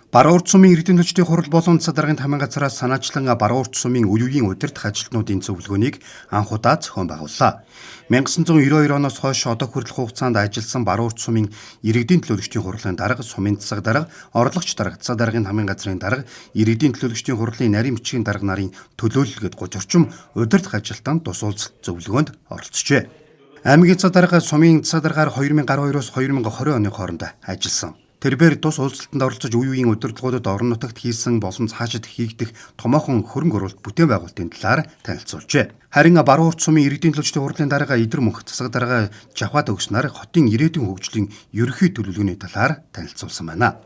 Баруун урд сумын иргэдийн төлөвчдийн хурал болон цэцэг даргын тамирын газраас санаачлан баруун урд сумын үе үеийн удирдах ажилтнуудын зөвлөгөөнийг анх удаа зохион байгууллаа. 1992 оноос хойш одоо хүртэлх хугацаанд ажилласан баруун урд сумын иргэдийн төлөөлөгчдийн хурлын дарга, сумын цэцэг дарга, орлогч дарга, цэцэг даргын тамирын газрын дарга, иргэдийн төлөөлөгчдийн хурлын нарийн бичгийн дарга нарын төлөөлөлгөд 30 орчим удирдах ажилтнанд тус уулзалт зөвлөгөөнд оролцжээ. Аймгийн цэцэг дарга, сумын цэцэг даргаар 2012-оос 2020 оны хооронд ажилласан. Тэрбээр тус уулзалтанд оролцож үе үеийн удирдлагуудад орон нутагт хийсэн болон цаашид хийгдэх томоохон хөрөнгө оруулалт бүтээн байгуулалтын талаар танилцуулжээ. Харин баруун урд сумын иргэдийн төлөвчдийн хурлын дарга Идэр мөнх цэцэг дарга Жавхад өгс нар хотын ирээдүйн хөгжлийн ерөнхий төлөвлөгөөний талаар танилцуулсан байна.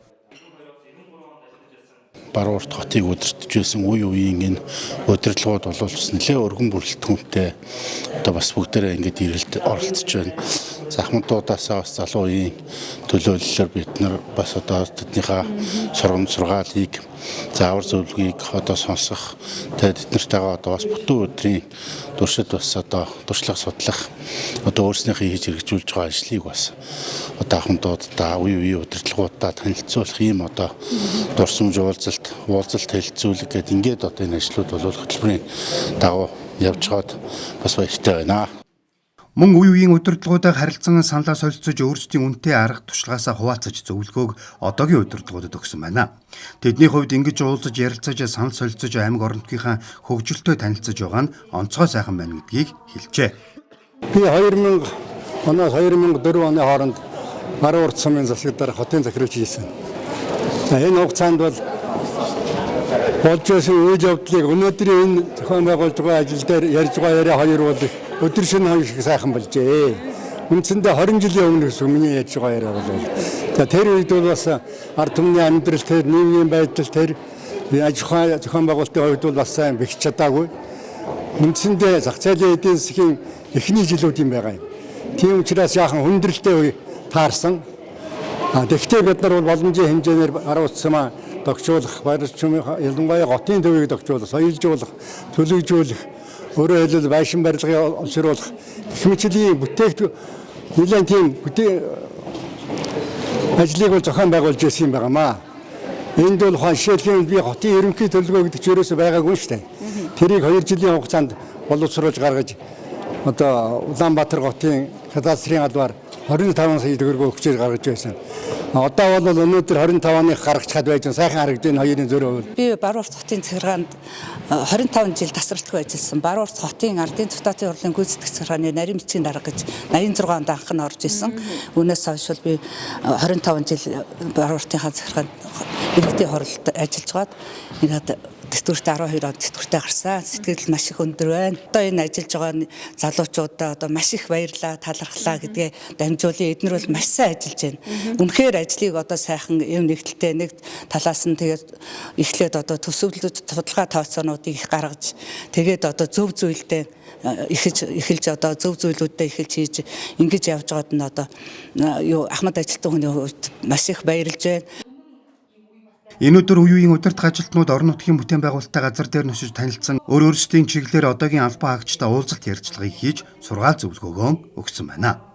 Баруун урд хотыг удирдах байсан үе үеийн энэ удирдлагууд бол бас нэлээд өргөн бүрэлдэхүүнтэй одоо бас бүгдээрээ ингэж ирэлт оролцож байна. Захмадуудаасаа бас залуу үеийн төлөөллөөр бид нар бас одоо тэднийхээ сургаалыг заавар зөвлөгөөийг одоо сонсох. Тэгээд тэднэртэйгээ одоо бас бүтэн өдрийн туршид бас одоо туршлага судлах одоо өөрснийхээ хийж хэрэгжүүлж байгаа ажлыг бас одоо ахмадуудаа үе үеийн удирдлагуудаа танилцуулах ийм одоо дурсамж уулзалт хэлэлцүүлэг гэдэг ингээд одоо энэ ажлууд бол хөтөлбөрийн дагуу явж байгаад бас баяртай байна. Мөн үе үеийн удирдлагуудаа харилцан саналаа солилцож өөрсдийн үнэтэй арга туршлагаасаа хуваалцаж зөвлөгөөг одоогийн удирдлагуудад өгсөн байна. Тэдний хувьд ингэж уулзаж ярилцаж санал солилцож аймаг орон нутгийнхаа хөгжилтэй танилцаж байгаа нь онцгой сайхан байна гэдгийг хэлжээ. Би 2000 оноос 2004 оны хооронд баруун урд сумын засаг дарга хотын захирагч хийсэн. Энэ хугацаанд бол болж байсан үйл явдлыг өнөөдрийн энэ зохион байгуулж байгаа ажил дээр ярьж байгаа яриа хоёр бол өдөр шөнө их сайхан болжээ. Үндсэндээ 20 жилийн өмнө миний ярьж байгаа яриа бол. Тэр үед бол бас ард түмний амьдрал тэр нийгмийн байдал тэр аж ахуй зохион байгуулалтын хувьд бол бас сайн бэх чадаагүй. Үндсэндээ зах зээлийн эдийн засгийн эхний жилүүд юм байгаа юм. Тийм учраас яахан хүндрэлтэй үе таарсан. Тэгэхдээ бид нар бол боломжийн хэмжээгээр баруун урд сумаа догжуулах, баруун сумын ялангуяа хотын төвийг догжуулах, соёлжуулах, төлөвлөжүүлэх, өөрөөр хэлбэл байшин барилгыг олшруулах, их мэтлийн нэлээд тийм ажлыг бол зохион байгуулж ирсэн юм байнамаа. Энд бол жишээлбэл би хотын ерөнхий төлөвлөгөө гэдэг чинь ерөөсөй байгаагүй шүү дээ. Тэрийг 2 жилийн хугацаанд боловсруулж гаргаж одоо Улаанбаатар хотын кадастрын албаар 25 сая төгрөгөөр өгчээр гаргаж байсан. Одоо бол өнөөдөр 25-ыг гаргаж чад байж сайхан харагдаж байна хоёрын зөрөө. Би баруун урд хотын захиргаанд 25 жил тасралтгүй ажилласан. Баруун урд хотын ардын депутатын хурлын гүйцэтгэх захиргааны нарийн бичгийн дарга гэж 86 онд анх нь орж исэн. Үүнээс хойш би 25 жил баруун урдынхаа захиргаанд иргэдийн хурлд ажиллаж байгаад ингээд тэтгэвртээ 12 он тэтгэвртээ гарсан. Сэтгэл маш их өндөр байна. Одоо энэ ажиллаж байгаа залуучуудаа одоо маш их баярлаа, талархлаа гэдгээ дамжуулъя. Эднэр бол маш сайн ажиллаж байна. Үнэхээр ажлыг одоо сайхан юм нэгдэлтэй нэг талаас нь тэгээд эхлээд одоо төсөвлөж судалгаа тооцоонуудыг их гаргаж тэгээд одоо зөв зүйлдээ эхэлж одоо зөв зүйлүүдтэй эхэлж хийж ингэж явж байгаад нь одоо Ахмад ажилтан хүний хувьд маш их баярлж байна. Энэ өдөр үе үеийн удирдах ажилтнууд орон нутгийн бүтээн байгуулалттай газар дээр нөшөж танилцсан өөрсдийн чиглэлээр одоогийн албан хаагчтай уулзалт ярилцлагыг хийж сургаал зөвлөгөөгөө өгсөн байна.